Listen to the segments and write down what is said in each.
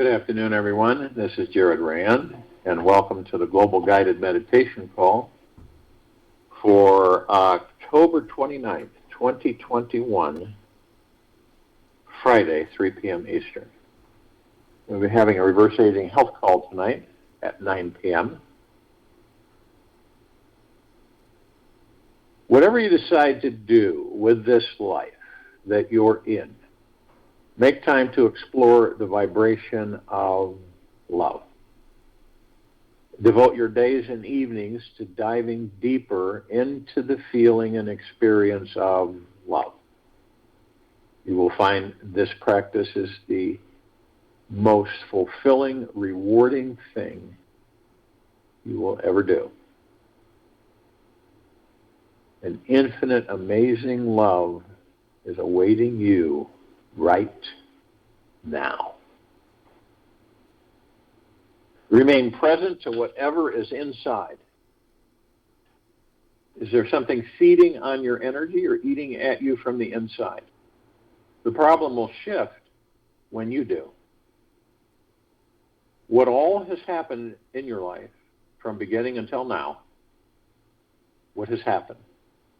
Good afternoon, everyone. This is Jared Rand, and welcome to the Global Guided Meditation Call for October 29th, 2021, Friday, 3 p.m. Eastern. We'll be having a reverse aging health call tonight at 9 p.m. Whatever you decide to do with this life that you're in, make time to explore the vibration of love. Devote your days and evenings to diving deeper into the feeling and experience of love. You will find this practice is the most fulfilling, rewarding thing you will ever do. An infinite, amazing love is awaiting you right now. Remain present to whatever is inside. Is there something feeding on your energy or eating at you from the inside? The problem will shift when you do. What all has happened in your life from beginning until now, what has happened?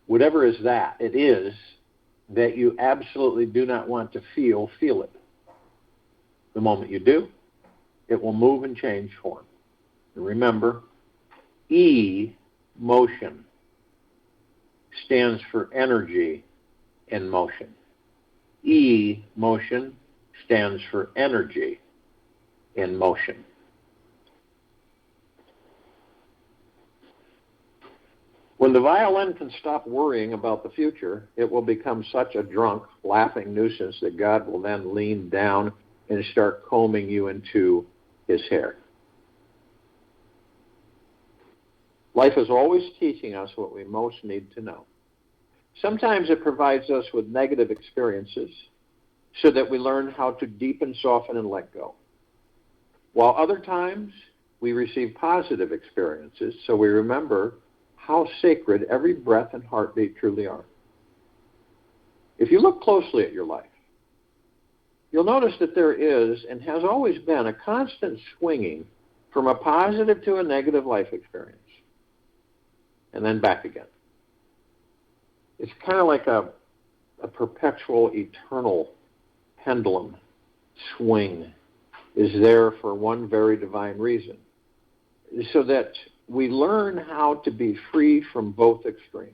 Whatever is that, it is that you absolutely do not want to feel it. The moment you do, it will move and change form. And remember, motion stands for energy in motion. Motion stands for energy in motion. When the violin can stop worrying about the future, it will become such a drunk, laughing nuisance that God will then lean down and start combing you into his hair. Life is always teaching us what we most need to know. Sometimes it provides us with negative experiences so that we learn how to deepen, soften, and let go. While other times we receive positive experiences so we remember how sacred every breath and heartbeat truly are. If you look closely at your life, you'll notice that there is and has always been a constant swinging from a positive to a negative life experience, and then back again. It's kind of like a perpetual, eternal pendulum swing is there for one very divine reason, so that we learn how to be free from both extremes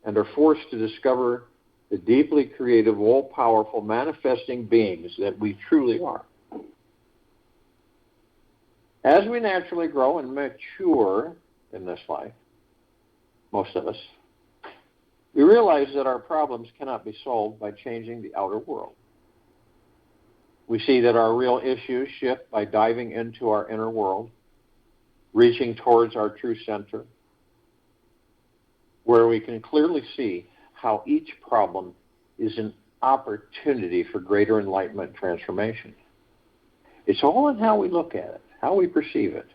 and are forced to discover the deeply creative, all-powerful, manifesting beings that we truly are. As we naturally grow and mature in this life, most of us, we realize that our problems cannot be solved by changing the outer world. We see that our real issues shift by diving into our inner world, reaching towards our true center, where we can clearly see how each problem is an opportunity for greater enlightenment and transformation. It's all in how we look at it, how we perceive it.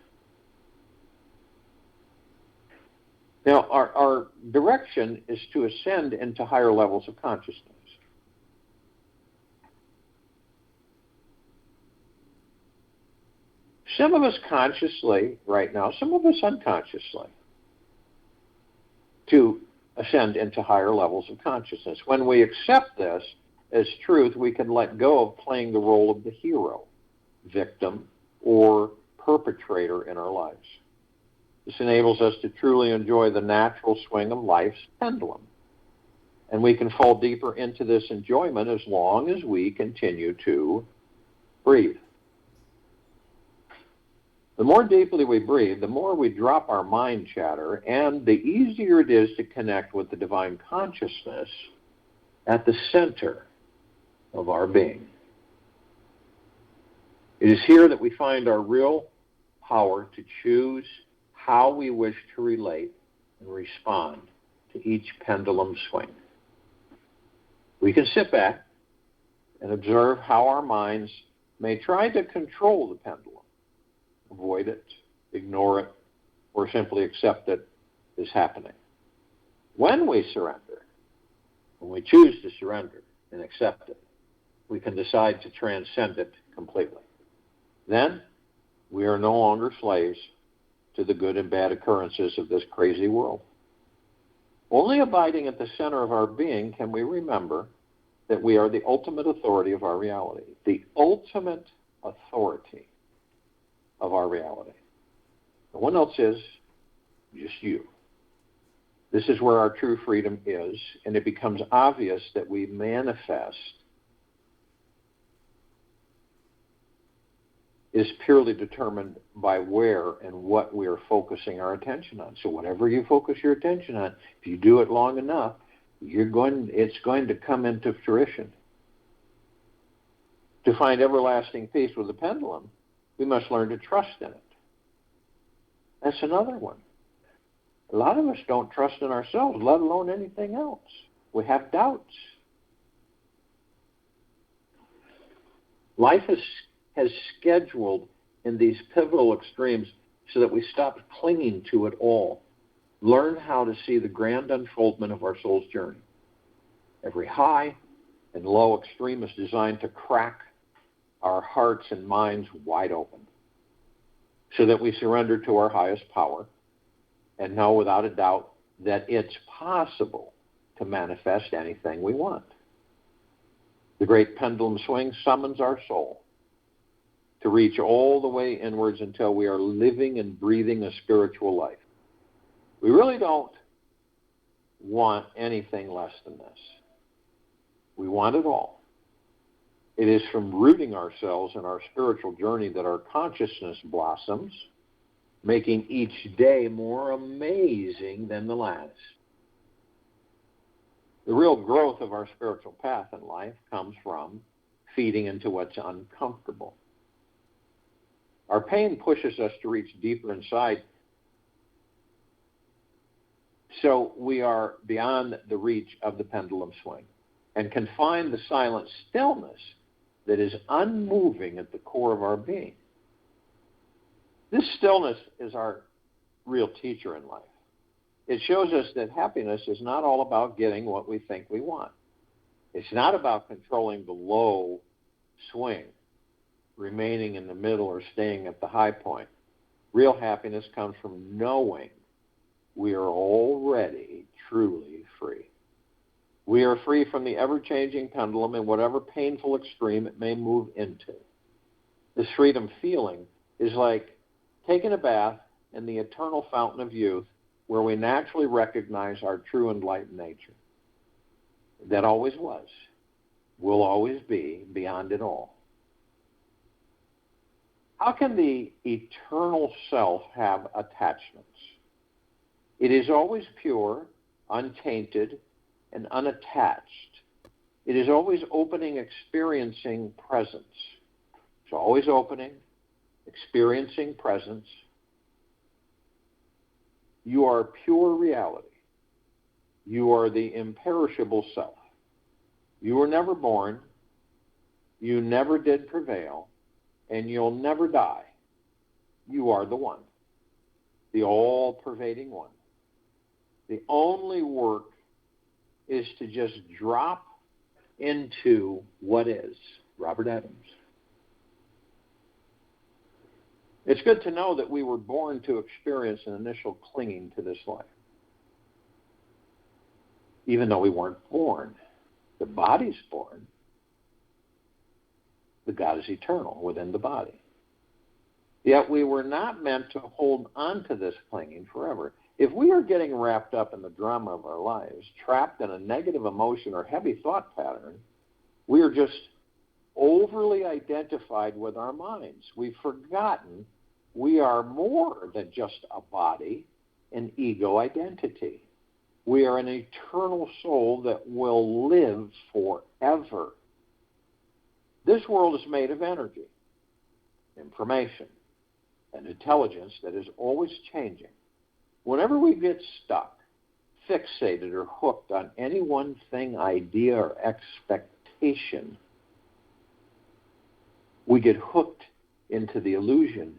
Now, our direction is to ascend into higher levels of consciousness. Some of us consciously right now, some of us unconsciously, to ascend into higher levels of consciousness. When we accept this as truth, we can let go of playing the role of the hero, victim, or perpetrator in our lives. This enables us to truly enjoy the natural swing of life's pendulum. And we can fall deeper into this enjoyment as long as we continue to breathe. The more deeply we breathe, the more we drop our mind chatter, and the easier it is to connect with the divine consciousness at the center of our being. It is here that we find our real power to choose how we wish to relate and respond to each pendulum swing. We can sit back and observe how our minds may try to control the pendulum, avoid it, ignore it, or simply accept it as happening. When we surrender, when we choose to surrender and accept it, we can decide to transcend it completely. Then we are no longer slaves to the good and bad occurrences of this crazy world. Only abiding at the center of our being can we remember that we are the ultimate authority of our reality. The ultimate authority of our reality. No one else is, just you. This is where our true freedom is, and it becomes obvious that we manifest is purely determined by where and what we are focusing our attention on. So whatever you focus your attention on, if you do it long enough, it's going to come into fruition. To find everlasting peace with the pendulum, we must learn to trust in it. That's another one. A lot of us don't trust in ourselves, let alone anything else. We have doubts. Life has scheduled in these pivotal extremes so that we stop clinging to it all. Learn how to see the grand unfoldment of our soul's journey. Every high and low extreme is designed to crack our hearts and minds wide open so that we surrender to our highest power and know without a doubt that it's possible to manifest anything we want. The great pendulum swing summons our soul to reach all the way inwards until we are living and breathing a spiritual life. We really don't want anything less than this. We want it all. It is from rooting ourselves in our spiritual journey that our consciousness blossoms, making each day more amazing than the last. The real growth of our spiritual path in life comes from feeding into what's uncomfortable. Our pain pushes us to reach deeper inside, so we are beyond the reach of the pendulum swing and can find the silent stillness that is unmoving at the core of our being. This stillness is our real teacher in life. It shows us that happiness is not all about getting what we think we want. It's not about controlling the low swing, remaining in the middle or staying at the high point. Real happiness comes from knowing we are already truly free. We are free from the ever-changing pendulum in whatever painful extreme it may move into. This freedom feeling is like taking a bath in the eternal fountain of youth where we naturally recognize our true enlightened nature. That always was, will always be, beyond it all. How can the eternal self have attachments? It is always pure, untainted, and unattached. It is always opening, experiencing presence. It's always opening, experiencing presence. You are pure reality. You are the imperishable self. You were never born. You never did prevail. And you'll never die. You are the one, the all-pervading one. The only work is to just drop into what is. Robert Adams. It's good to know that we were born to experience an initial clinging to this life. Even though we weren't born. The body's born. The God is eternal within the body. Yet we were not meant to hold on to this clinging forever. If we are getting wrapped up in the drama of our lives, trapped in a negative emotion or heavy thought pattern, we are just overly identified with our minds. We've forgotten we are more than just a body, an ego identity. We are an eternal soul that will live forever. This world is made of energy, information, and intelligence that is always changing. Whenever we get stuck, fixated, or hooked on any one thing, idea, or expectation, we get hooked into the illusion,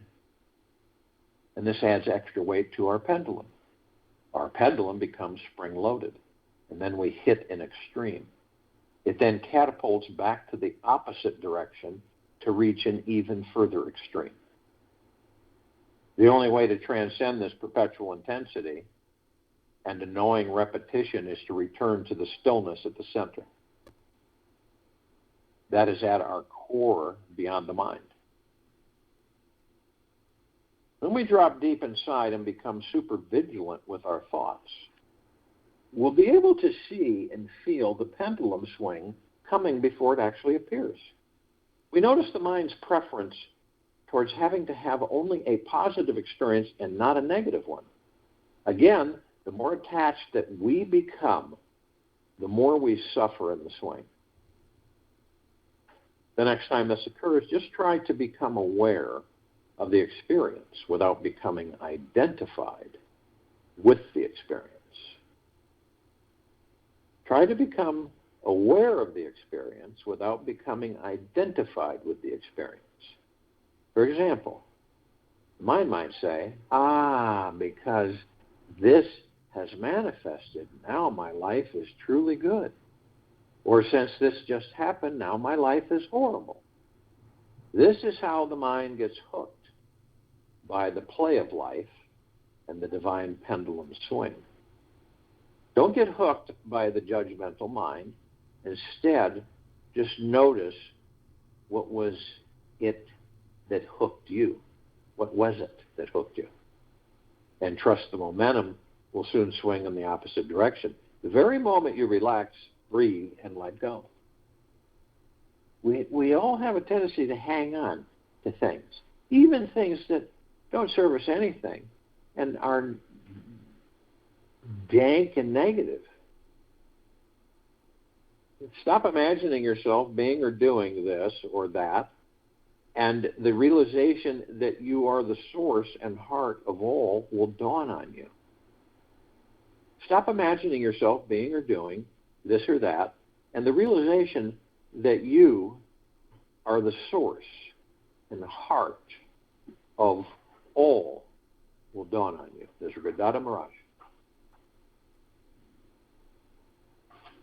and this adds extra weight to our pendulum. Our pendulum becomes spring-loaded, and then we hit an extreme. It then catapults back to the opposite direction to reach an even further extreme. The only way to transcend this perpetual intensity and annoying repetition is to return to the stillness at the center. That is at our core beyond the mind. When we drop deep inside and become super vigilant with our thoughts, we'll be able to see and feel the pendulum swing coming before it actually appears. We notice the mind's preference towards having to have only a positive experience and not a negative one. Again, the more attached that we become, the more we suffer in the swing. The next time this occurs, just try to become aware of the experience without becoming identified with the experience. Try to become aware of the experience without becoming identified with the experience. For example, the mind might say, because this has manifested, now my life is truly good. Or since this just happened, now my life is horrible. This is how the mind gets hooked by the play of life and the divine pendulum swing. Don't get hooked by the judgmental mind. Instead, just notice what was it that hooked you. What was it that hooked you? And trust the momentum will soon swing in the opposite direction. The very moment you relax, breathe, and let go. We all have a tendency to hang on to things, even things that don't serve us anything and are dank and negative. Stop imagining yourself being or doing this or that, and the realization that you are the source and heart of all will dawn on you. Stop imagining yourself being or doing this or that, and the realization that you are the source and the heart of all will dawn on you. Nisargadatta Maharaj.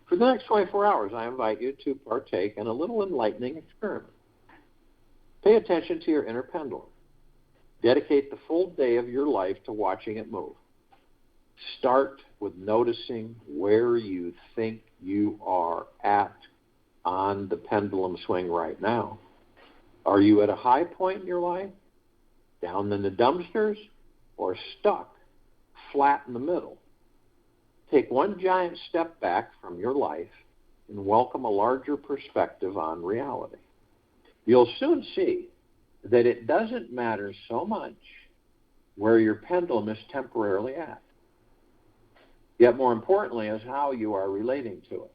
For the next 24 hours, I invite you to partake in a little enlightening experiment. Pay attention to your inner pendulum. Dedicate the full day of your life to watching it move. Start with noticing where you think you are at on the pendulum swing right now. Are you at a high point in your life, down in the dumpsters, or stuck flat in the middle? Take one giant step back from your life and welcome a larger perspective on reality. You'll soon see that it doesn't matter so much where your pendulum is temporarily at. Yet more importantly is how you are relating to it.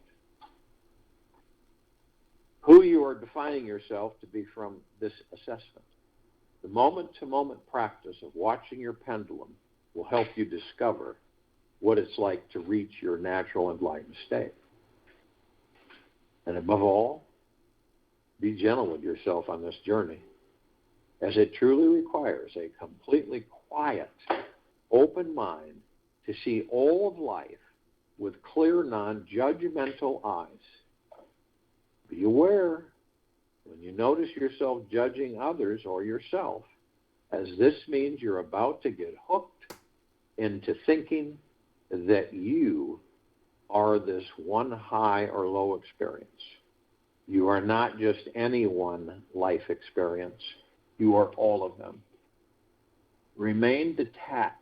Who you are defining yourself to be from this assessment. The moment-to-moment practice of watching your pendulum will help you discover what it's like to reach your natural enlightened state. And above all, be gentle with yourself on this journey, as it truly requires a completely quiet, open mind to see all of life with clear, non-judgmental eyes. Be aware when you notice yourself judging others or yourself, as this means you're about to get hooked into thinking that you are this one high or low experience. You are not just any one life experience. You are all of them. Remain detached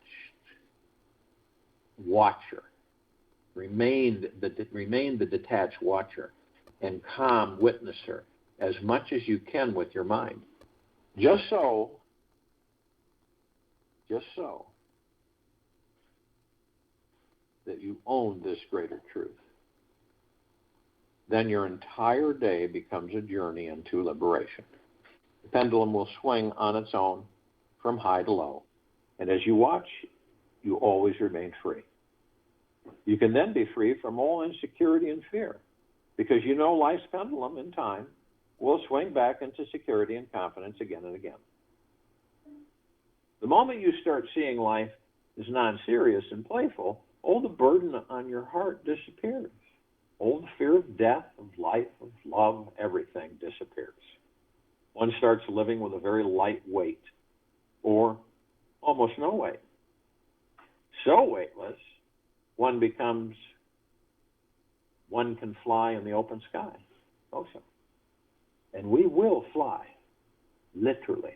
watcher. Remain the detached watcher and calm witnesser as much as you can with your mind. Just so that you own this greater truth. Then your entire day becomes a journey into liberation. The pendulum will swing on its own from high to low, and as you watch, you always remain free. You can then be free from all insecurity and fear, because you know life's pendulum in time will swing back into security and confidence again and again. The moment you start seeing life as non-serious and playful, all the burden on your heart disappears. All the fear of death, of life, of love, everything disappears. One starts living with a very light weight, or almost no weight. So weightless, one can fly in the open sky. Also. And we will fly, literally.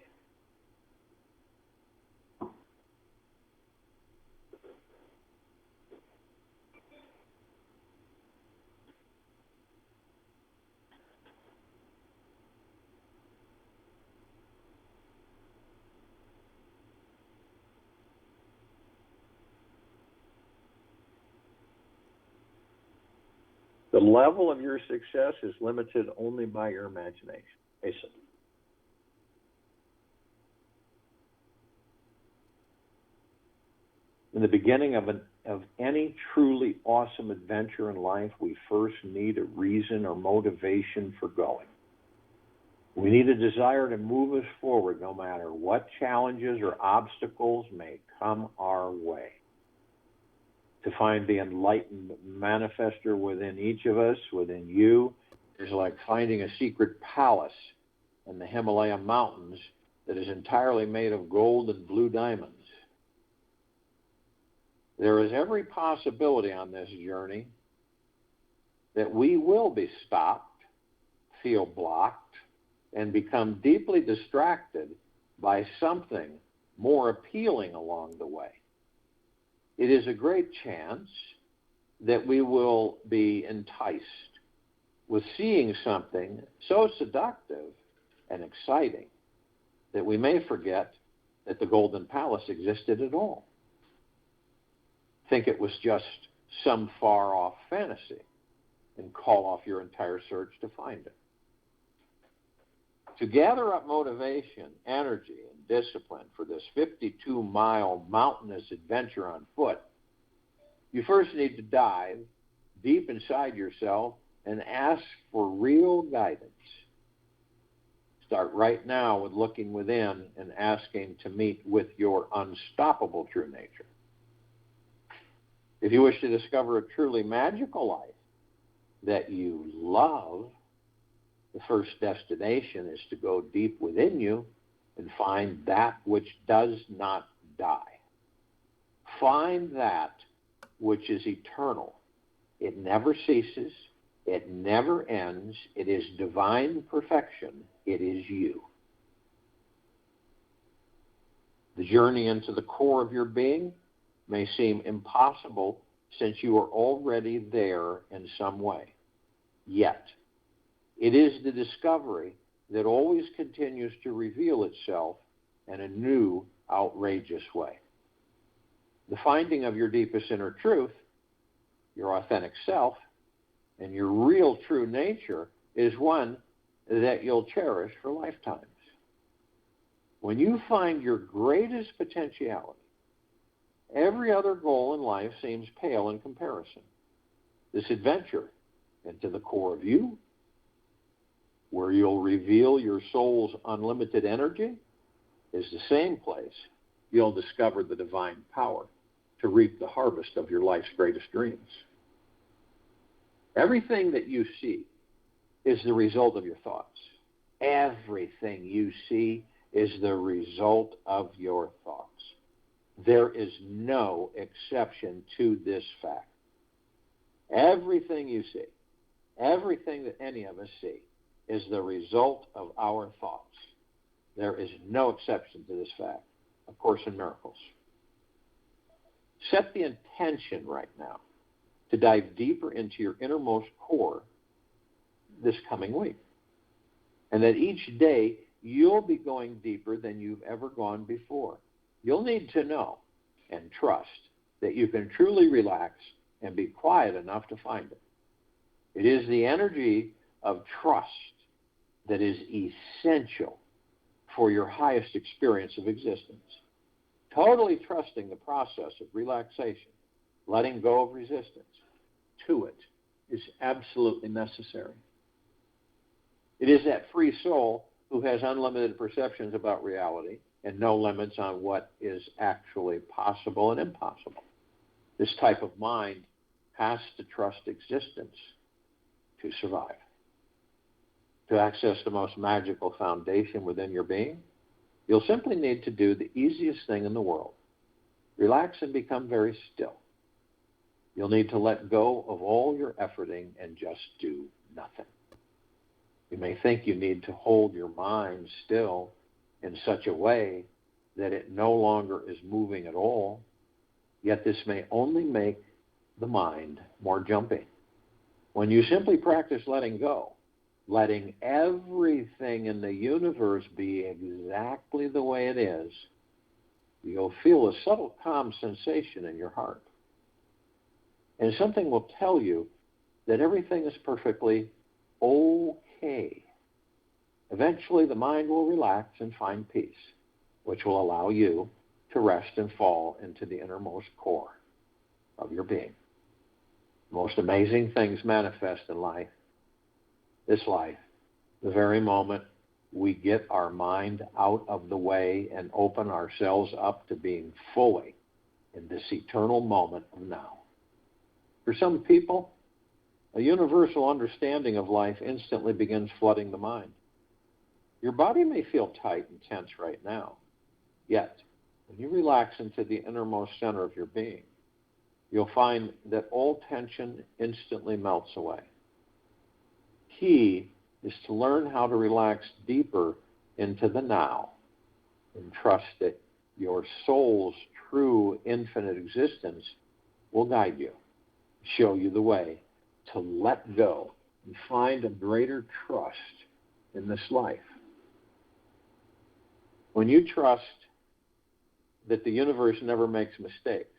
The level of your success is limited only by your imagination. Face it. In the beginning of any truly awesome adventure in life, we first need a reason or motivation for going. We need a desire to move us forward no matter what challenges or obstacles may come our way. To find the enlightened manifester within each of us, within you, is like finding a secret palace in the Himalaya mountains that is entirely made of gold and blue diamonds. There is every possibility on this journey that we will be stopped, feel blocked, and become deeply distracted by something more appealing along the way. It is a great chance that we will be enticed with seeing something so seductive and exciting that we may forget that the Golden Palace existed at all. Think it was just some far-off fantasy and call off your entire search to find it. To gather up motivation, energy, and discipline for this 52-mile mountainous adventure on foot, you first need to dive deep inside yourself and ask for real guidance. Start right now with looking within and asking to meet with your unstoppable true nature. If you wish to discover a truly magical life that you love, the first destination is to go deep within you and find that which does not die. Find that which is eternal. It never ceases. It never ends. It is divine perfection. It is you. The journey into the core of your being may seem impossible since you are already there in some way. Yet, it is the discovery that always continues to reveal itself in a new, outrageous way. The finding of your deepest inner truth, your authentic self, and your real true nature is one that you'll cherish for lifetimes. When you find your greatest potentiality, every other goal in life seems pale in comparison. This adventure into the core of you, where you'll reveal your soul's unlimited energy, is the same place you'll discover the divine power to reap the harvest of your life's greatest dreams. Everything that you see is the result of your thoughts. Everything you see is the result of your thoughts. There is no exception to this fact. Everything you see, everything that any of us see, is the result of our thoughts. There is no exception to this fact. A Course in Miracles. Set the intention right now to dive deeper into your innermost core this coming week. And that each day you'll be going deeper than you've ever gone before. You'll need to know and trust that you can truly relax and be quiet enough to find it. It is the energy of trust that is essential for your highest experience of existence. Totally trusting the process of relaxation, letting go of resistance to it, is absolutely necessary. It is that free soul who has unlimited perceptions about reality and no limits on what is actually possible and impossible. This type of mind has to trust existence to survive. To access the most magical foundation within your being, you'll simply need to do the easiest thing in the world. Relax and become very still. You'll need to let go of all your efforting and just do nothing. You may think you need to hold your mind still in such a way that it no longer is moving at all, yet this may only make the mind more jumpy. When you simply practice letting go, letting everything in the universe be exactly the way it is, you'll feel a subtle calm sensation in your heart. And something will tell you that everything is perfectly okay. Eventually, the mind will relax and find peace, which will allow you to rest and fall into the innermost core of your being. The most amazing things manifest in life, this life, the very moment we get our mind out of the way and open ourselves up to being fully in this eternal moment of now. For some people, a universal understanding of life instantly begins flooding the mind. Your body may feel tight and tense right now, yet when you relax into the innermost center of your being, you'll find that all tension instantly melts away. Key is to learn how to relax deeper into the now and trust that your soul's true infinite existence will guide you, show you the way to let go and find a greater trust in this life. When you trust that the universe never makes mistakes,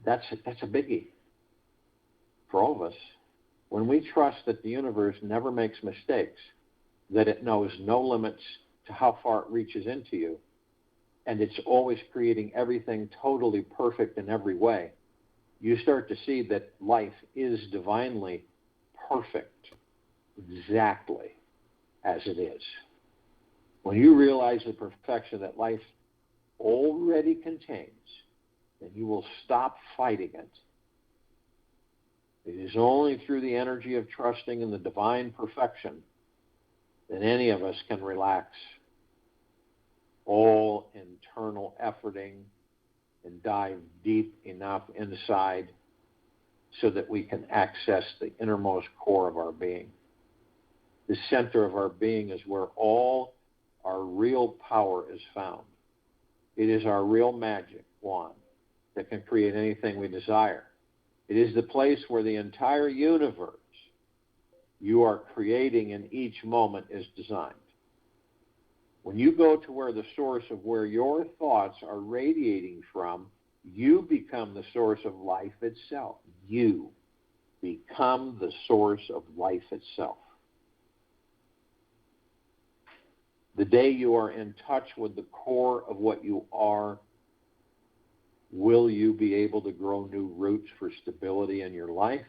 that's a biggie for all of us. When we trust that the universe never makes mistakes, that it knows no limits to how far it reaches into you, and it's always creating everything totally perfect in every way, you start to see that life is divinely perfect, exactly as it is. When you realize the perfection that life already contains, then you will stop fighting it. It is only through the energy of trusting in the divine perfection that any of us can relax all internal efforting and dive deep enough inside so that we can access the innermost core of our being. The center of our being is where all our real power is found. It is our real magic wand that can create anything we desire. It is the place where the entire universe you are creating in each moment is designed. When you go to where the source of where your thoughts are radiating from, you become the source of life itself. You become the source of life itself. The day you are in touch with the core of what you are, will you be able to grow new roots for stability in your life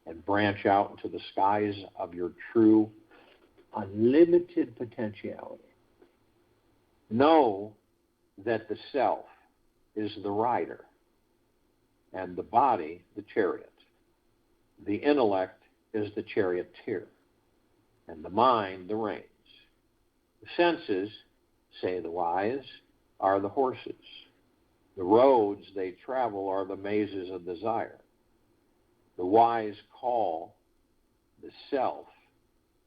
and branch out into the skies of your true, unlimited potentiality? Know that the self is the rider and the body the chariot. The intellect is the charioteer and the mind the reins. The senses, say the wise, are the horses. The roads they travel are the mazes of desire. The wise call the self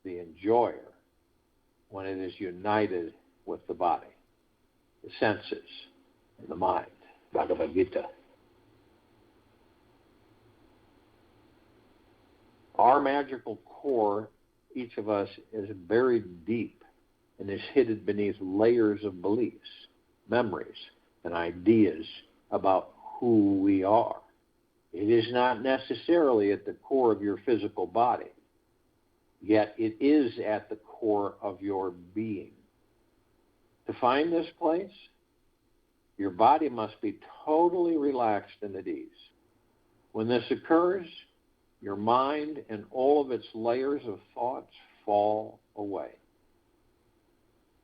the enjoyer when it is united with the body, the senses, and the mind. Bhagavad Gita. Our magical core, each of us, is buried deep and is hidden beneath layers of beliefs, memories, and ideas about who we are. It is not necessarily at the core of your physical body, yet it is at the core of your being. To find this place, your body must be totally relaxed and at ease. When this occurs, your mind and all of its layers of thoughts fall away.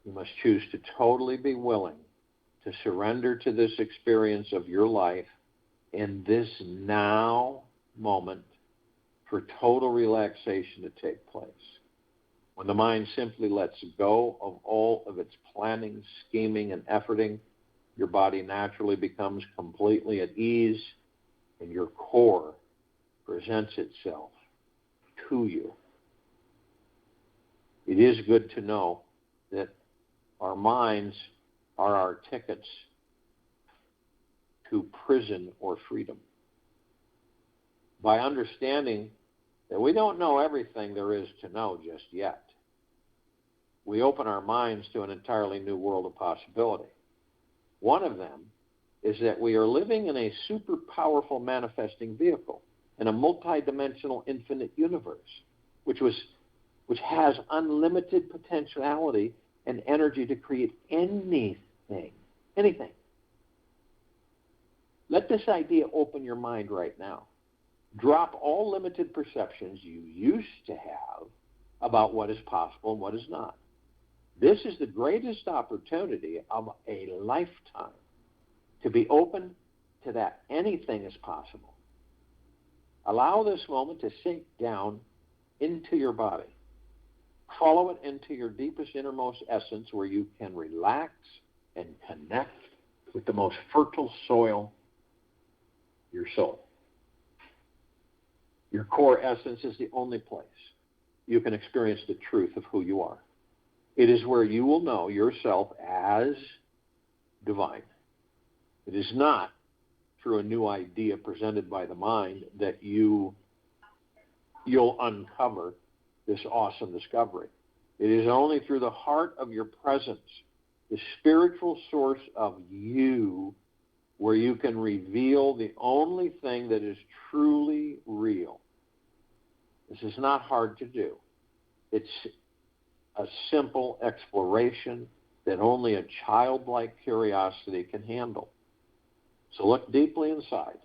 You must choose to totally be willing to surrender to this experience of your life in this now moment for total relaxation to take place. When the mind simply lets go of all of its planning, scheming, and efforting, your body naturally becomes completely at ease, and your core presents itself to you. It is good to know that our minds are our tickets to prison or freedom. By understanding that we don't know everything there is to know just yet, we open our minds to an entirely new world of possibility. One of them is that we are living in a super powerful manifesting vehicle in a multidimensional infinite universe, which has unlimited potentiality and energy to create anything. Let this idea open your mind right now. Drop all limited perceptions you used to have about what is possible and what is not. This is the greatest opportunity of a lifetime, to be open to that anything is possible. Allow this moment to sink down into your body. Follow it into your deepest, innermost essence, where you can relax and connect with the most fertile soil, your soul. Your core essence is the only place you can experience the truth of who you are. It is where you will know yourself as divine. It is not through a new idea presented by the mind that you'll uncover this awesome discovery. It is only through the heart of your presence, the spiritual source of you, where you can reveal the only thing that is truly real. This is not hard to do. It's a simple exploration that only a childlike curiosity can handle. So look deeply inside.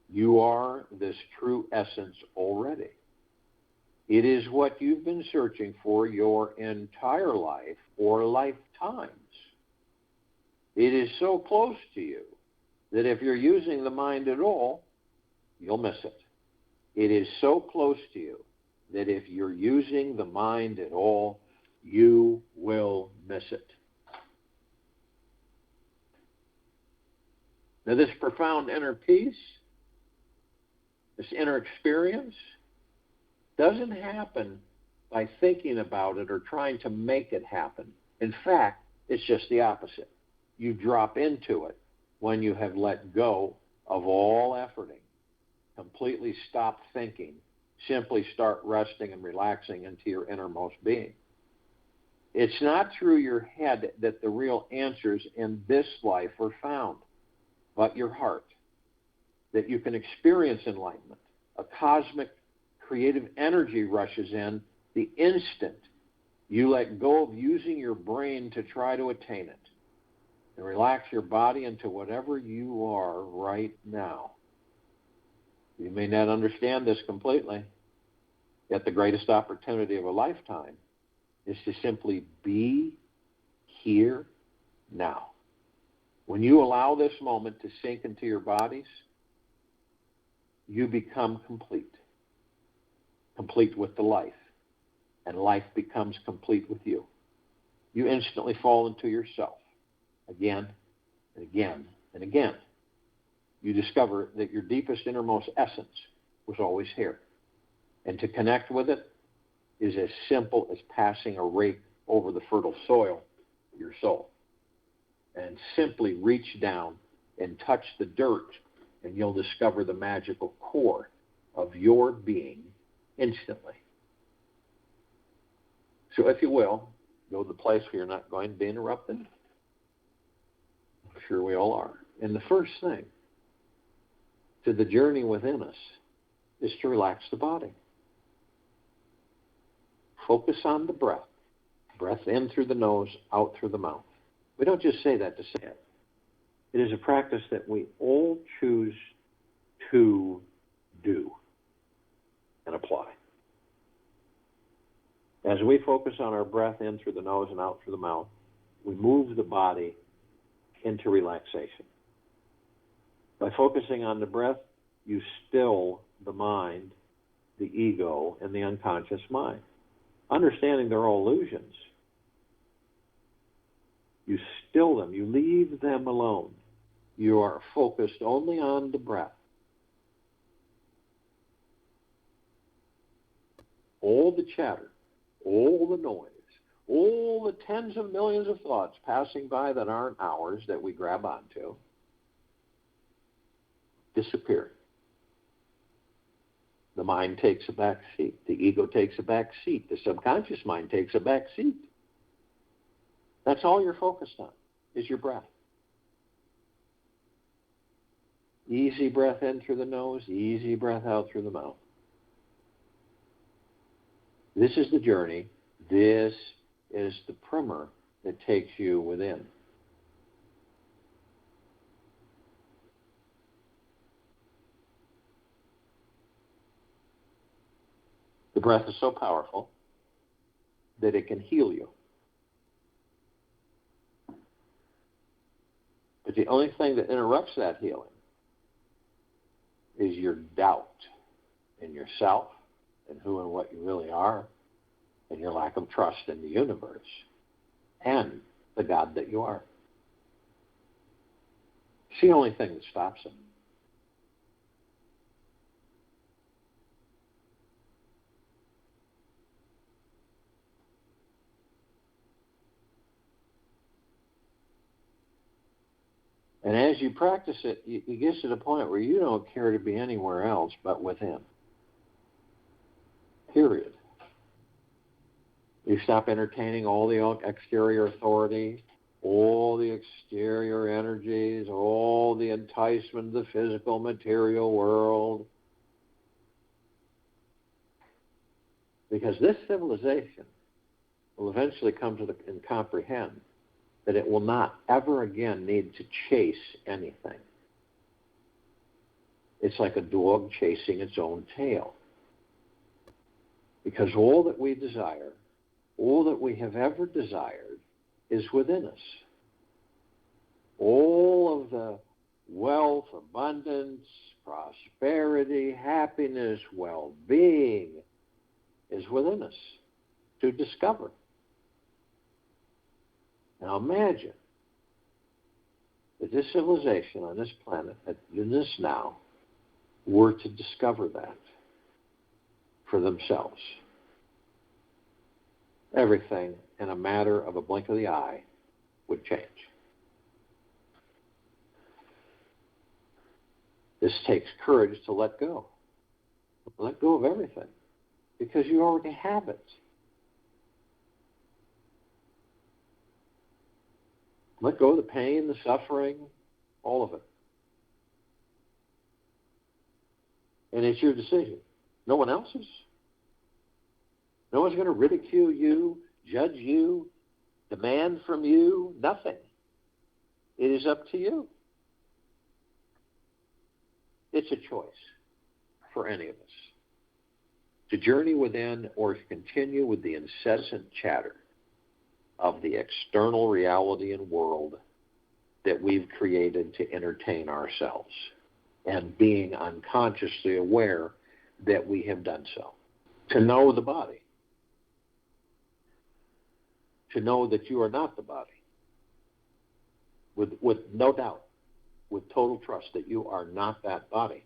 You are this true essence already. It is what you've been searching for your entire life or lifetimes. It is so close to you that if you're using the mind at all, you'll miss it. It is so close to you that if you're using the mind at all, you will miss it. Now, this profound inner peace, this inner experience, doesn't happen by thinking about it or trying to make it happen. In fact, it's just the opposite. You drop into it when you have let go of all efforting, completely stop thinking, simply start resting and relaxing into your innermost being. It's not through your head that the real answers in this life are found, but your heart, that you can experience enlightenment. A cosmic creative energy rushes in the instant you let go of using your brain to try to attain it, and relax your body into whatever you are right now. You may not understand this completely, yet the greatest opportunity of a lifetime is to simply be here now. When you allow this moment to sink into your bodies, you become complete. Complete with the life, and life becomes complete with you. You instantly fall into yourself, again and again and again. You discover that your deepest, innermost essence was always here. And to connect with it is as simple as passing a rake over the fertile soil of your soul. And simply reach down and touch the dirt, and you'll discover the magical core of your being instantly. So if you will, go to the place where you're not going to be interrupted. I'm sure we all are. And the first thing to the journey within us is to relax the body. Focus on the breath. Breath in through the nose, out through the mouth. We don't just say that to say it. It is a practice that we all choose to do and apply. As we focus on our breath in through the nose and out through the mouth, we move the body into relaxation. By focusing on the breath, you still the mind, the ego, and the unconscious mind. Understanding they're all illusions. You still them. You leave them alone. You are focused only on the breath. All the chatter, all the noise, all the tens of millions of thoughts passing by that aren't ours that we grab onto, disappear. The mind takes a back seat. The ego takes a back seat. The subconscious mind takes a back seat. That's all you're focused on, is your breath. Easy breath in through the nose, easy breath out through the mouth. This is the journey. This is the primer that takes you within. The breath is so powerful that it can heal you. But the only thing that interrupts that healing is your doubt in yourself and who and what you really are, and your lack of trust in the universe and the God that you are. It's the only thing that stops it. And as you practice it, you get to the point where you don't care to be anywhere else but with Him. Period. You stop entertaining all the exterior authority, all the exterior energies, all the enticement of the physical material world. Because this civilization will eventually come to and comprehend that it will not ever again need to chase anything. It's like a dog chasing its own tail. Because all that we desire, all that we have ever desired, is within us. All of the wealth, abundance, prosperity, happiness, well-being is within us to discover. Now imagine that this civilization on this planet, in this now, were to discover that for themselves. Everything in a matter of a blink of the eye would change. This takes courage to let go. Let go of everything, because you already have it. Let go of the pain, the suffering, all of it. And it's your decision. No one else's. No one's going to ridicule you, judge you, demand from you, nothing. It is up to you. It's a choice for any of us to journey within or to continue with the incessant chatter of the external reality and world that we've created to entertain ourselves, and being unconsciously aware that we have done so. To know the body. To know that you are not the body. With no doubt, with total trust that you are not that body.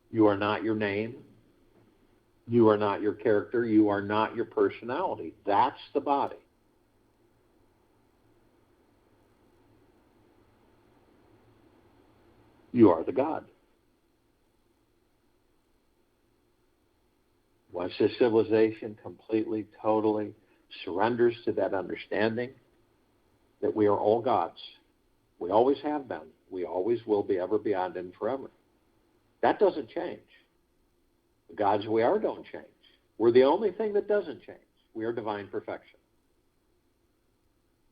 You are not your name. You are not your character. You are not your personality. That's the body. You are the God. Once this civilization completely, totally surrenders to that understanding that we are all gods, we always have been, we always will be, ever, beyond, and forever. That doesn't change. The gods we are don't change. We're the only thing that doesn't change. We are divine perfection.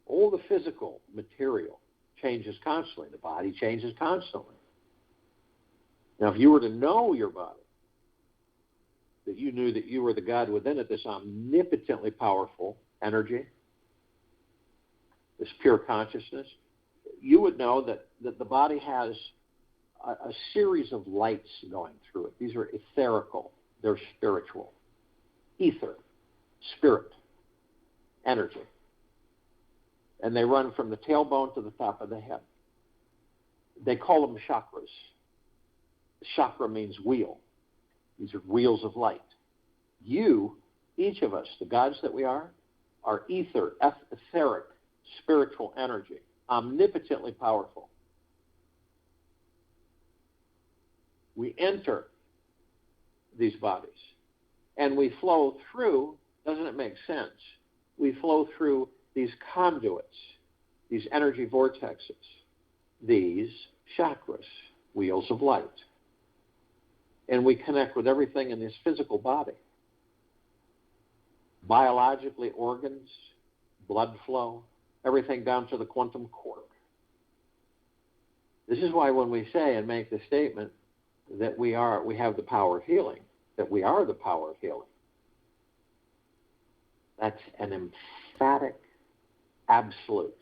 All the physical material changes constantly. The body changes constantly. Now, if you were to know your body, that you knew that you were the God within it, this omnipotently powerful energy, this pure consciousness, you would know that the body has a series of lights going through it. These are etherical. They're spiritual. Ether, spirit, energy. And they run from the tailbone to the top of the head. They call them chakras. Chakra means wheel. These are wheels of light. You, each of us, the gods that we are ether, etheric, spiritual energy, omnipotently powerful. We enter these bodies, and we flow through, doesn't it make sense? We flow through these conduits, these energy vortexes, these chakras, wheels of light. And we connect with everything in this physical body. Biologically, organs, blood flow, everything down to the quantum quark. This is why when we say and make the statement that we have the power of healing, that we are the power of healing, that's an emphatic absolute.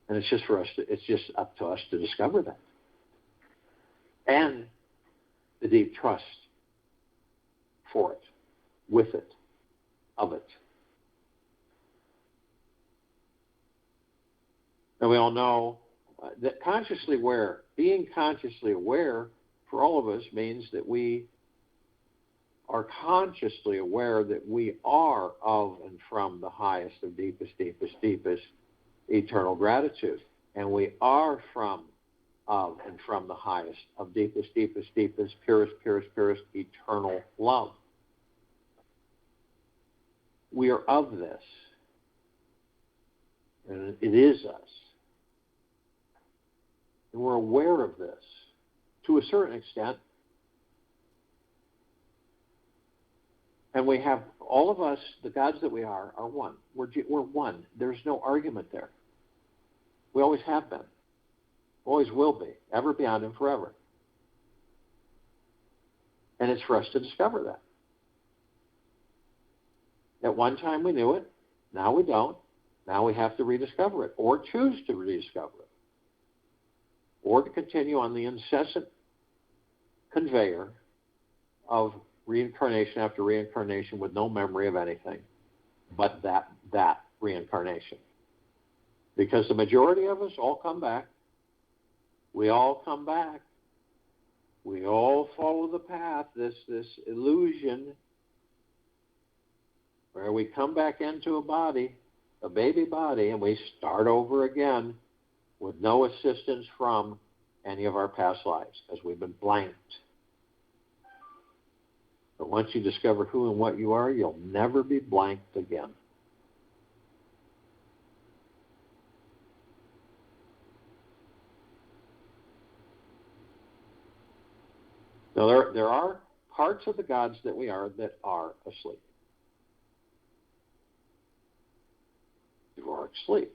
And it's just up to us to discover that. And the deep trust for it, with it, of it. And we all know that being consciously aware for all of us means that we are consciously aware that we are of and from the highest of deepest eternal gratitude. And we are of and from the highest of deepest, purest eternal love. We are of this. And it is us. And we're aware of this to a certain extent. And we have, all of us, the gods that we are one. We're one. There's no argument there. We always have been. Always will be. Ever, beyond, and forever. And it's for us to discover that. At one time we knew it. Now we don't. Now we have to rediscover it, or choose to rediscover it, or to continue on the incessant conveyor of reincarnation after reincarnation with no memory of anything but that reincarnation. Because the majority of us all come back. We all come back. We all follow the path, this illusion, where we come back into a body, a baby body, and we start over again with no assistance from any of our past lives, because we've been blanked. But once you discover who and what you are, you'll never be blanked again. Now, there are parts of the gods that we are that are asleep. You are asleep.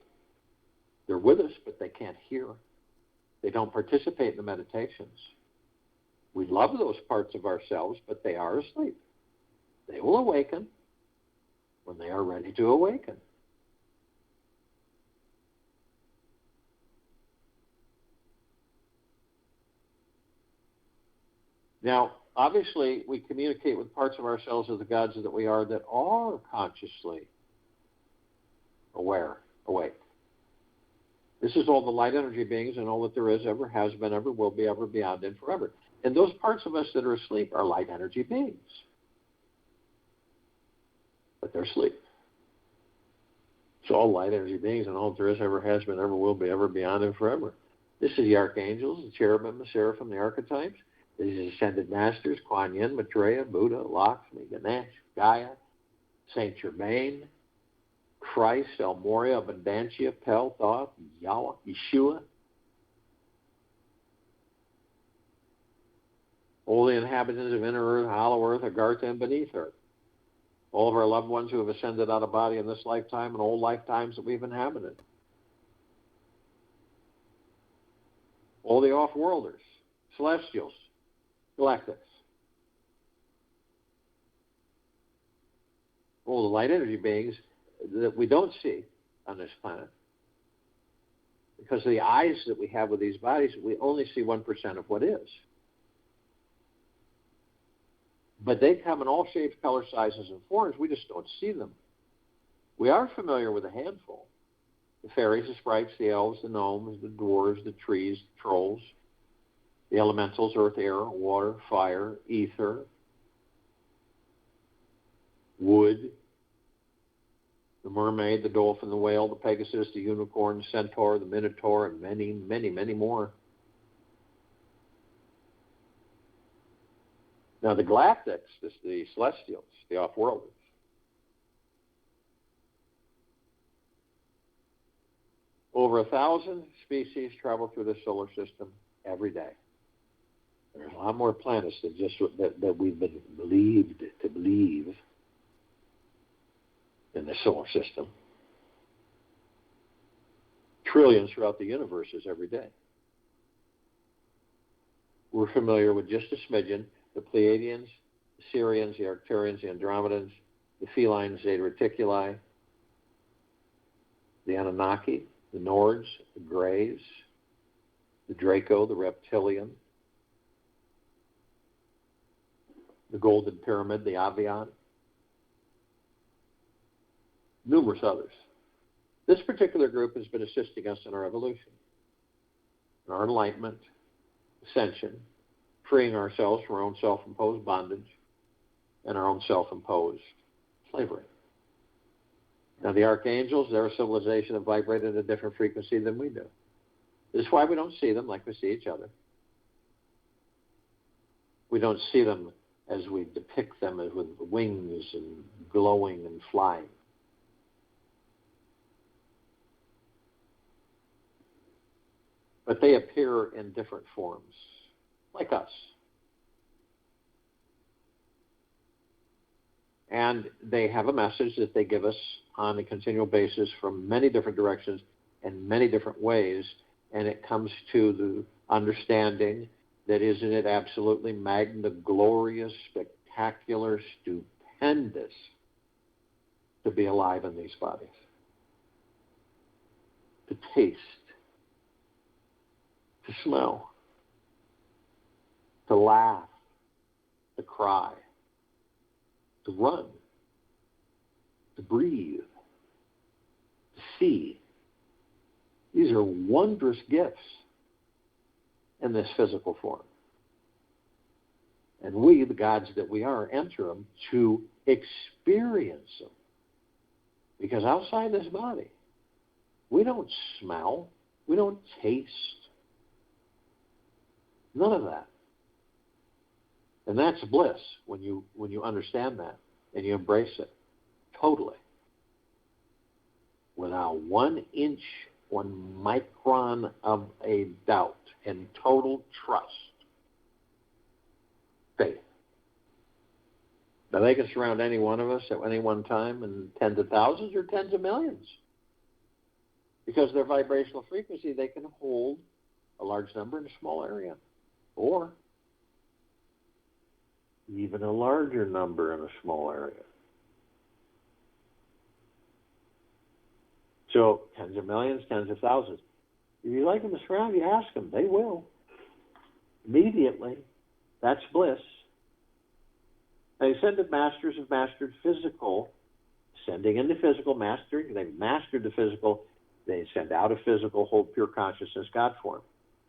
They're with us, but they can't hear. They don't participate in the meditations. We love those parts of ourselves, but they are asleep. They will awaken when they are ready to awaken. Now, obviously, we communicate with parts of ourselves as the gods that we are that are consciously aware, awake. This is all the light energy beings and all that there is, ever has been, ever will be, ever beyond, and forever. And those parts of us that are asleep are light energy beings. But they're asleep. It's all light energy beings and all that there is, ever has been, ever will be, ever beyond, and forever. This is the archangels, the cherubim, the seraphim, the archetypes. These ascended masters, Kuan Yin, Maitreya, Buddha, Lakshmi, Ganesh, Gaia, Saint Germain, Christ, El Morya, Abundantia, Pel, Thoth, Yahweh, Yeshua, all the inhabitants of inner earth, hollow earth, Agartha, and beneath earth. All of our loved ones who have ascended out of body in this lifetime and all lifetimes that we've inhabited. All the off-worlders, celestials, galactics. All the light energy beings that we don't see on this planet. Because of the eyes that we have with these bodies, we only see 1% of what is. But they come in all shapes, colors, sizes, and forms. We just don't see them. We are familiar with a handful. The fairies, the sprites, the elves, the gnomes, the dwarves, the trees, the trolls, the elementals, earth, air, water, fire, ether, wood, the mermaid, the dolphin, the whale, the pegasus, the unicorn, the centaur, the minotaur, and many, many, many more. Now the galactics, the celestials, the off-worlders, over 1,000 species travel through the solar system every day. There's a lot more planets than just that we've been believed to believe in the solar system. Trillions throughout the universes every day. We're familiar with just a smidgen: the Pleiadians, the Sirians, the Arcturians, the Andromedans, the felines, Zeta Reticuli, the Anunnaki, the Nords, the Greys, the Draco, the Reptilian, the Golden Pyramid, the Avian, numerous others. This particular group has been assisting us in our evolution, in our enlightenment, ascension, freeing ourselves from our own self-imposed bondage and our own self-imposed slavery. Now, the archangels, they're a civilization that vibrate at a different frequency than we do. This is why we don't see them like we see each other. We don't see them as we depict them as with wings and glowing and flying. But they appear in different forms, like us. And they have a message that they give us on a continual basis from many different directions and many different ways, and it comes to the understanding that isn't it absolutely glorious, spectacular, stupendous to be alive in these bodies, to taste, to smell, to laugh, to cry, to run, to breathe, to see. These are wondrous gifts in this physical form. And we, the gods that we are, enter them to experience them. Because outside this body, we don't smell, we don't taste, none of that. And that's bliss when you understand that and you embrace it totally. Without 1 inch, 1 micron of a doubt, and total trust. Faith. Now they can surround any one of us at any one time in tens of thousands or tens of millions. Because their vibrational frequency, they can hold a large number in a small area. Or even a larger number in a small area. So tens of millions, tens of thousands. If you like them to surround you, ask them. They will. Immediately. That's bliss. The ascended masters have mastered physical, ascending into physical, mastering. They've mastered the physical. They ascend out of physical, hold pure consciousness, God form.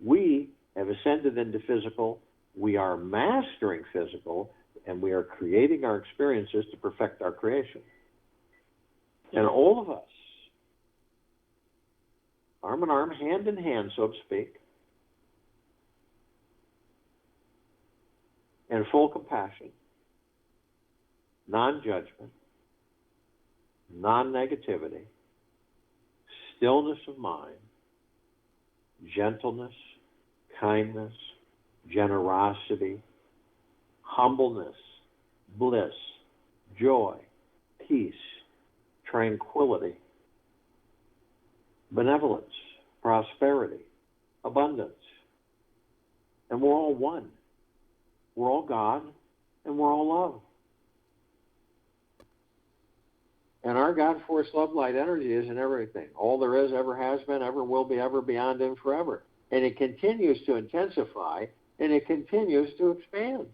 We have ascended into physical. We are mastering physical, and we are creating our experiences to perfect our creation. And all of us, arm in arm, hand in hand, so to speak, in full compassion, non-judgment, non-negativity, stillness of mind, gentleness, kindness, generosity, humbleness, bliss, joy, peace, tranquility, benevolence, prosperity, abundance. And we're all one. We're all God, and we're all love. And our God force love light energy is in everything. All there is, ever has been, ever will be, ever beyond, and forever. And it continues to intensify, and it continues to expand.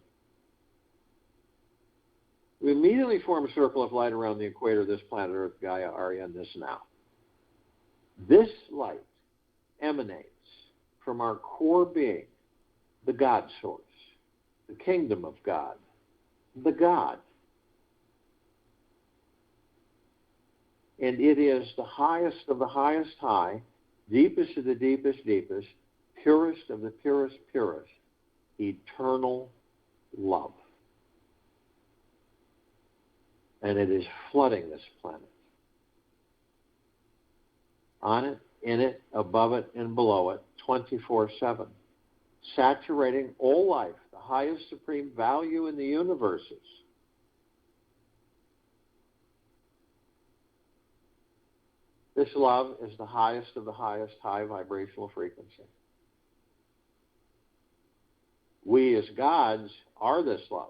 We immediately form a circle of light around the equator of this planet Earth, Gaia, Arya, and this now. This light emanates from our core being, the God source, the kingdom of God, the God. And it is the highest of the highest high, deepest of the deepest deepest, purest of the purest purest, eternal love. And it is flooding this planet. On it, in it, above it, and below it, 24/7. Saturating all life, the highest supreme value in the universes. This love is the highest of the highest high vibrational frequency. We as gods are this love.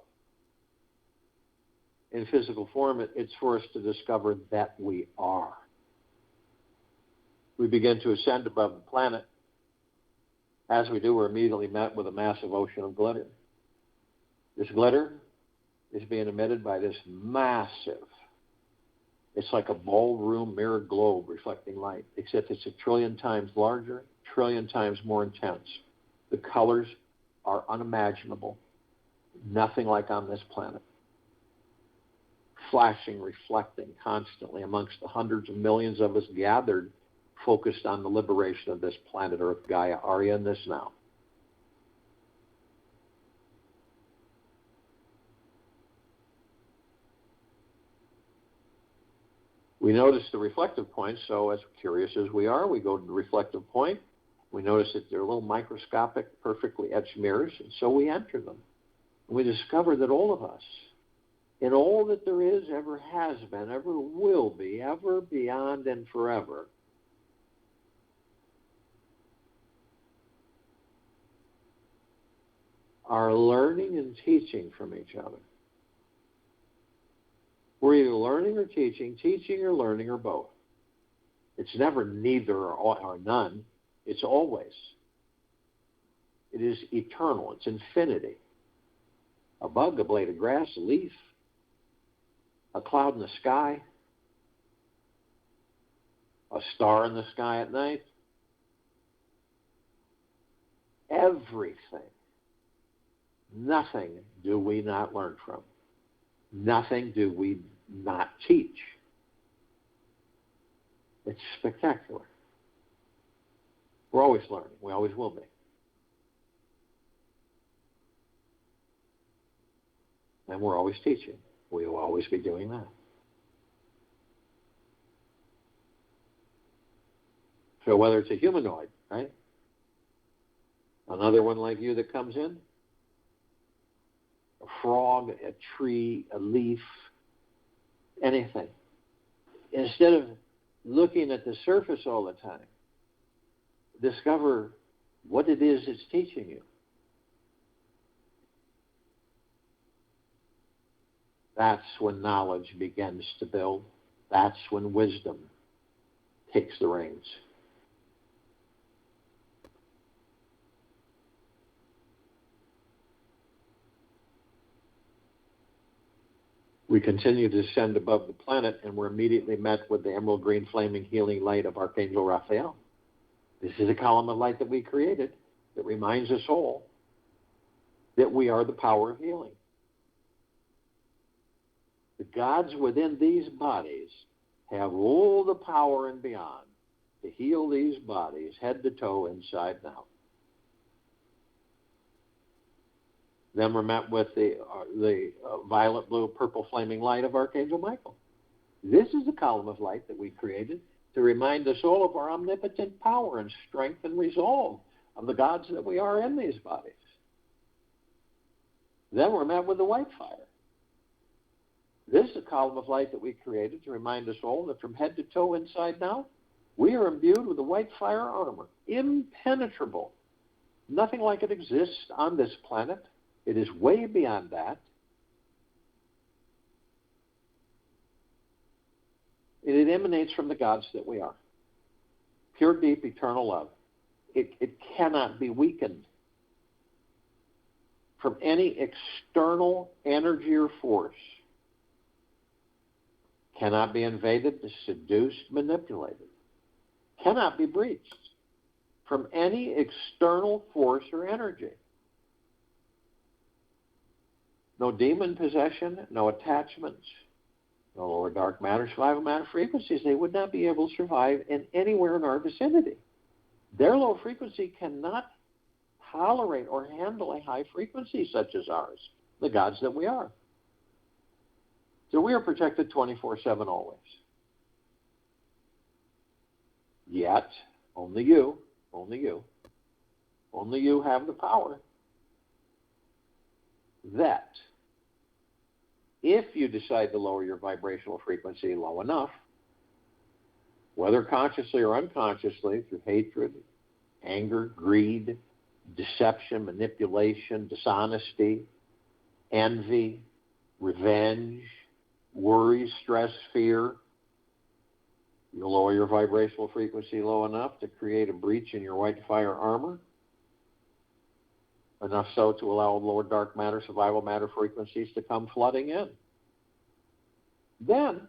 In physical form, it's for us to discover that we are. We begin to ascend above the planet. As we do, we're immediately met with a massive ocean of glitter. This glitter is being emitted by this massive, it's like a ballroom mirrored globe reflecting light, except it's 1 trillion times larger, 1 trillion times more intense. The colors are unimaginable. Nothing like on this planet. Flashing, reflecting constantly amongst the hundreds of millions of us gathered, focused on the liberation of this planet Earth, Gaia, Arya, and this now. We notice the reflective points, so as curious as we are, we go to the reflective point. We notice that they're little microscopic, perfectly etched mirrors, and so we enter them. And we discover that all of us, in all that there is, ever has been, ever will be, ever beyond and forever, are learning and teaching from each other. We're either learning or teaching or learning, or both. It's never neither or none. It's always. It is eternal. It's infinity. A bug, a blade of grass, a leaf, a cloud in the sky, a star in the sky at night. Everything. Nothing do we not learn from. Nothing do we not teach. It's spectacular. We're always learning. We always will be. And we're always teaching. We will always be doing that. So whether it's a humanoid, right? Another one like you that comes in, a frog, a tree, a leaf, anything. Instead of looking at the surface all the time, discover what it is it's teaching you. That's when knowledge begins to build. That's when wisdom takes the reins. We continue to ascend above the planet, and we're immediately met with the emerald green flaming healing light of Archangel Raphael. This is a column of light that we created that reminds us all that we are the power of healing. The gods within these bodies have all the power and beyond to heal these bodies head to toe, inside and out. Then we're met with the violet, blue, purple flaming light of Archangel Michael. This is the column of light that we created to remind us all of our omnipotent power and strength and resolve of the gods that we are in these bodies. Then we're met with the white fire. This is a column of light that we created to remind us all that from head to toe, inside and out, we are imbued with the white fire armor, impenetrable. Nothing like it exists on this planet. It is way beyond that. It emanates from the gods that we are. Pure, deep, eternal love. It cannot be weakened from any external energy or force. Cannot be invaded, seduced, manipulated. Cannot be breached from any external force or energy. No demon possession, no attachments, no lower dark matter, survival matter frequencies. They would not be able to survive anywhere in our vicinity. Their low frequency cannot tolerate or handle a high frequency such as ours, the gods that we are. So we are protected 24/7 always. Yet, only you have the power that if you decide to lower your vibrational frequency low enough, whether consciously or unconsciously, through hatred, anger, greed, deception, manipulation, dishonesty, envy, revenge, worry, stress, fear, you'll lower your vibrational frequency low enough to create a breach in your white fire armor, enough so to allow lower dark matter, survival matter frequencies to come flooding in. Then,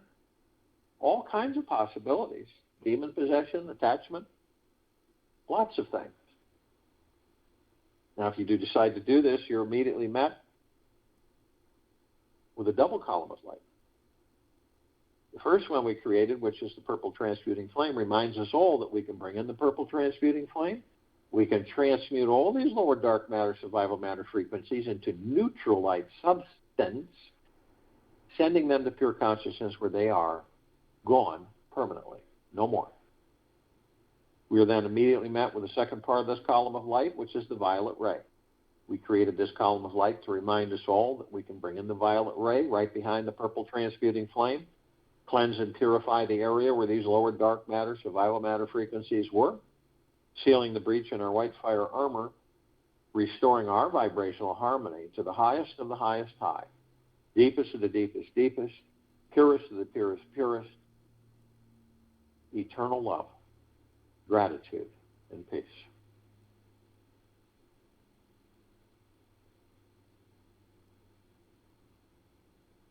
all kinds of possibilities, demon possession, attachment, lots of things. Now, if you do decide to do this, you're immediately met with a double column of light. The first one we created, which is the purple transmuting flame, reminds us all that we can bring in the purple transmuting flame. We can transmute all these lower dark matter, survival matter frequencies into neutral light substance, sending them to pure consciousness where they are gone permanently, no more. We are then immediately met with the second part of this column of light, which is the violet ray. We created this column of light to remind us all that we can bring in the violet ray right behind the purple transmuting flame, cleanse and purify the area where these lower dark matter, survival matter frequencies were, sealing the breach in our white fire armor, restoring our vibrational harmony to the highest of the highest high, deepest of the deepest deepest, purest of the purest purest, eternal love, gratitude, and peace.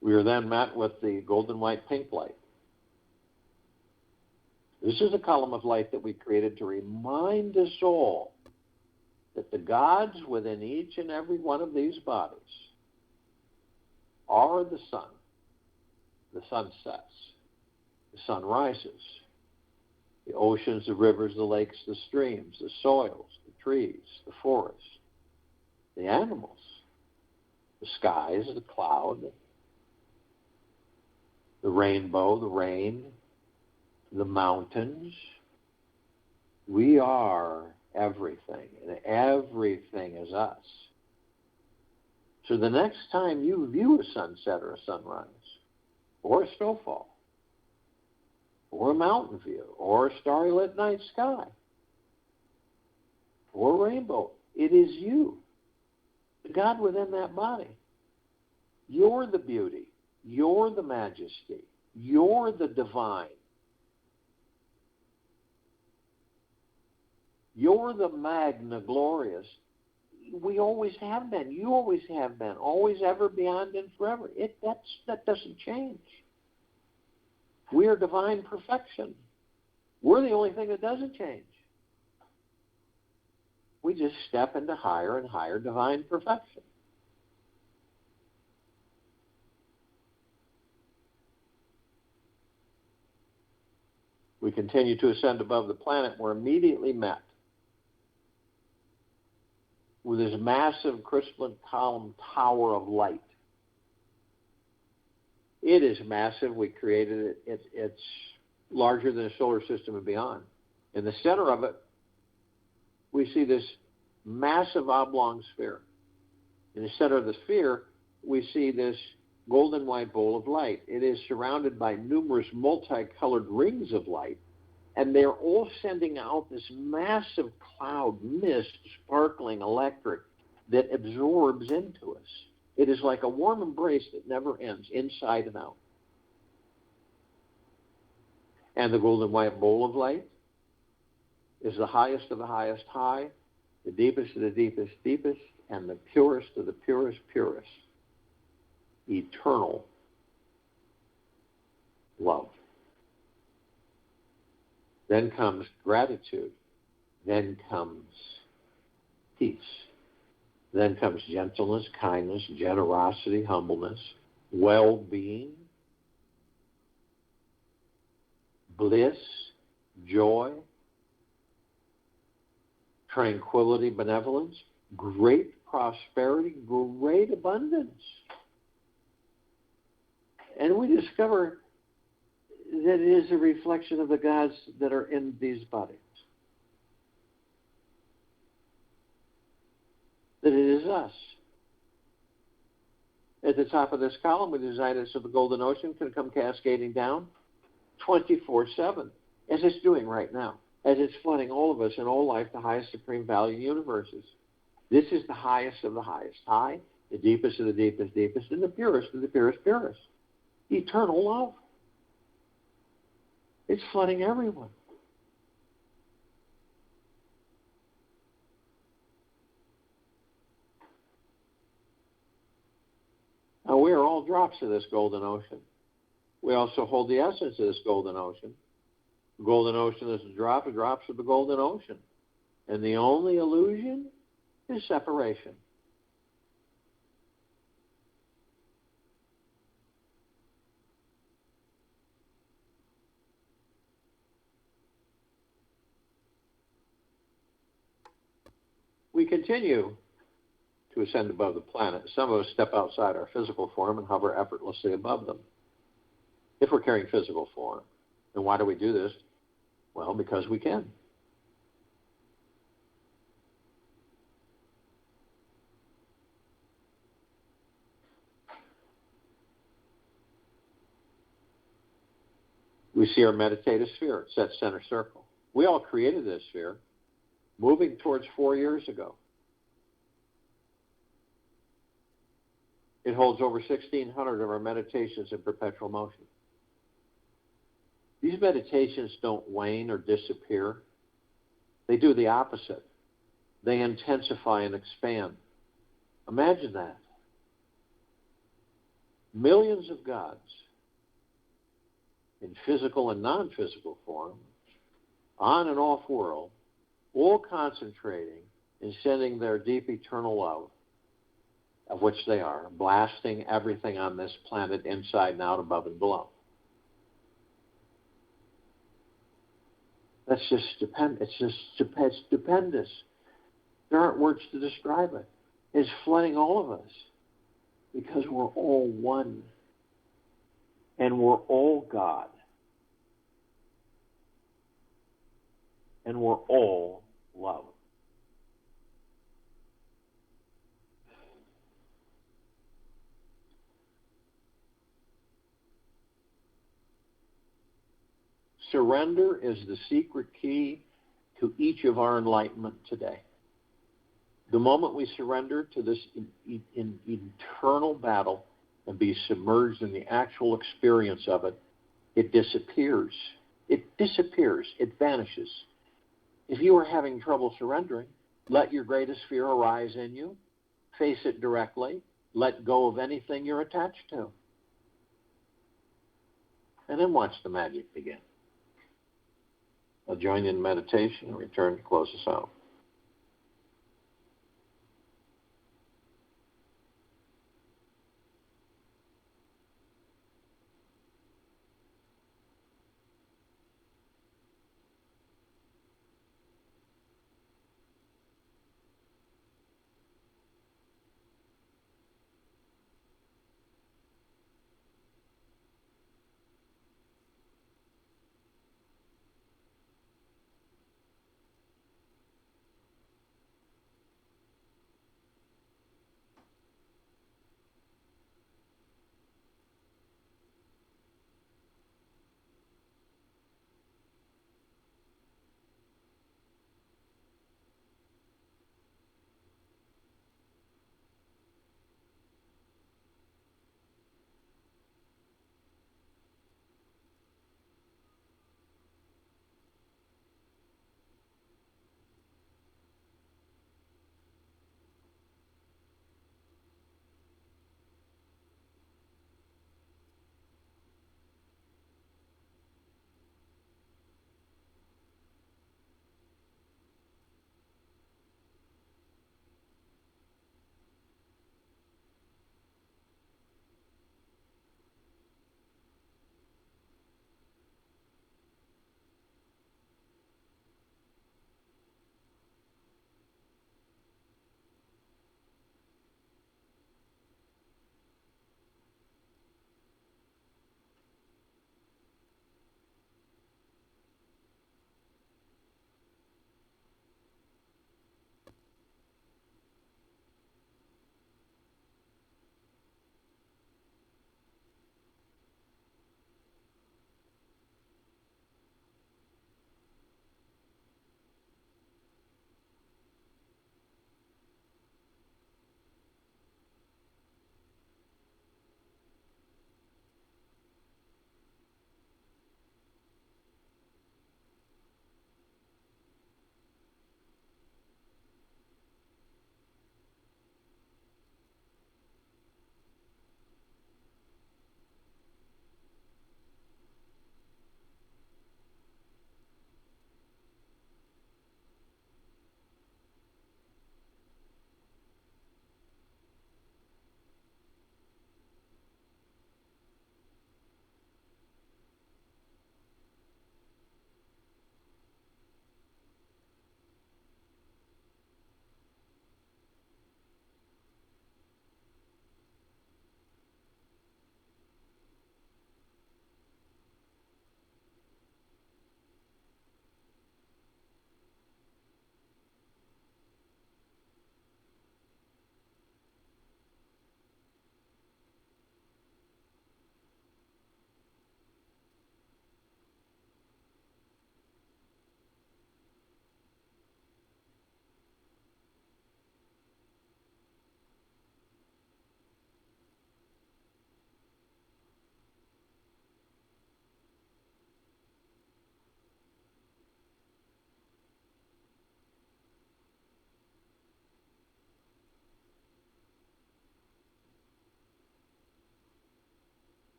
We are then met with the golden white pink light. This is a column of light that we created to remind us all that the gods within each and every one of these bodies are the sun. The sun sets. The sun rises. The oceans, the rivers, the lakes, the streams, the soils, the trees, the forests, the animals, the skies, the cloud, the rainbow, the rain, the mountains. We are everything, and everything is us. So the next time you view a sunset or a sunrise, or a snowfall, or a mountain view, or a starry lit night sky, or a rainbow, it is you, the God within that body. You're the beauty. You're the majesty. You're the divine. You're the magna glorious. We always have been. You always have been. Always, ever, beyond, and forever. That doesn't change. We are divine perfection. We're the only thing that doesn't change. We just step into higher and higher divine perfection. We continue to ascend above the planet. We're immediately met with this massive crystalline column tower of light. It is massive. We created it. It's larger than a solar system and beyond. In the center of it, we see this massive oblong sphere. In the center of the sphere, we see this golden white bowl of light. It is surrounded by numerous multicolored rings of light, and they're all sending out this massive cloud, mist, sparkling electric that absorbs into us. It is like a warm embrace that never ends, inside and out. And the golden white bowl of light is the highest of the highest high, the deepest of the deepest deepest, and the purest of the purest purest. Eternal love. Then comes gratitude. Then comes peace. Then comes gentleness, kindness, generosity, humbleness, well-being, bliss, joy, tranquility, benevolence, great prosperity, great abundance. And we discover that it is a reflection of the gods that are in these bodies. That it is us. At the top of this column, we designed it so the golden ocean can come cascading down 24/7, as it's doing right now, as it's flooding all of us and all life, the highest supreme value universes. This is the highest of the highest high, the deepest of the deepest deepest, and the purest of the purest purest. Eternal love. It's flooding everyone. Now, we are all drops of this golden ocean. We also hold the essence of this golden ocean. The golden ocean is a drop of drops of the golden ocean. And the only illusion is separation. We continue to ascend above the planet. Some of us step outside our physical form and hover effortlessly above them, if we're carrying physical form. And why do we do this? Well, because we can. We see our meditative sphere. It's that center circle. We all created this sphere, moving towards 4 years ago. It holds over 1,600 of our meditations in perpetual motion. These meditations don't wane or disappear. They do the opposite. They intensify and expand. Imagine that. Millions of gods in physical and non-physical form, on and off world, all concentrating and sending their deep eternal love, of which they are, blasting everything on this planet inside and out, above and below. That's just stupendous. It's stupendous. There aren't words to describe it. It's flooding all of us because we're all one. And we're all God. And we're all love. Surrender is the secret key to each of our enlightenment today. The moment we surrender to this eternal battle and be submerged in the actual experience of it, it disappears. It disappears. It vanishes. If you are having trouble surrendering, let your greatest fear arise in you. Face it directly. Let go of anything you're attached to. And then watch the magic begin. I'll join in meditation and return to close us out.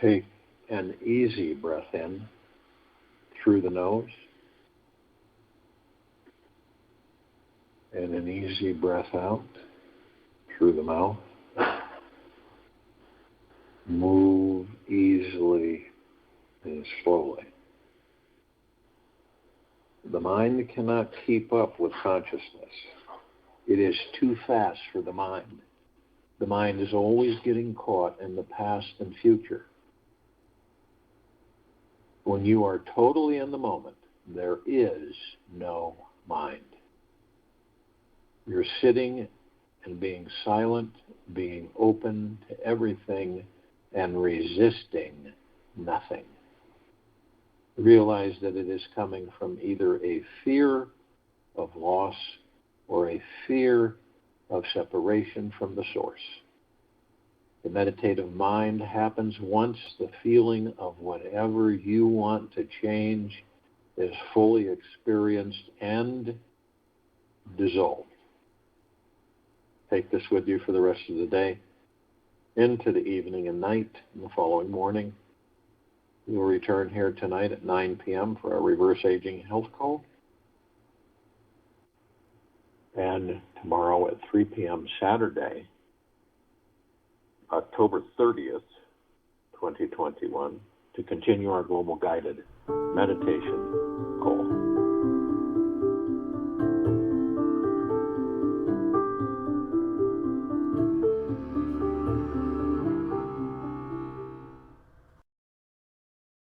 Take an easy breath in through the nose and an easy breath out through the mouth. Move easily and slowly. The mind cannot keep up with consciousness. It is too fast for the mind. The mind is always getting caught in the past and future. When you are totally in the moment, there is no mind. You're sitting and being silent, being open to everything, and resisting nothing. Realize that it is coming from either a fear of loss or a fear of separation from the source. The meditative mind happens once the feeling of whatever you want to change is fully experienced and dissolved. Take this with you for the rest of the day, into the evening and night, and the following morning. We will return here tonight at 9 p.m. for our Reverse Aging Health Call. And tomorrow at 3 p.m. Saturday, October 30th, 2021, to continue our Global Guided Meditation Call.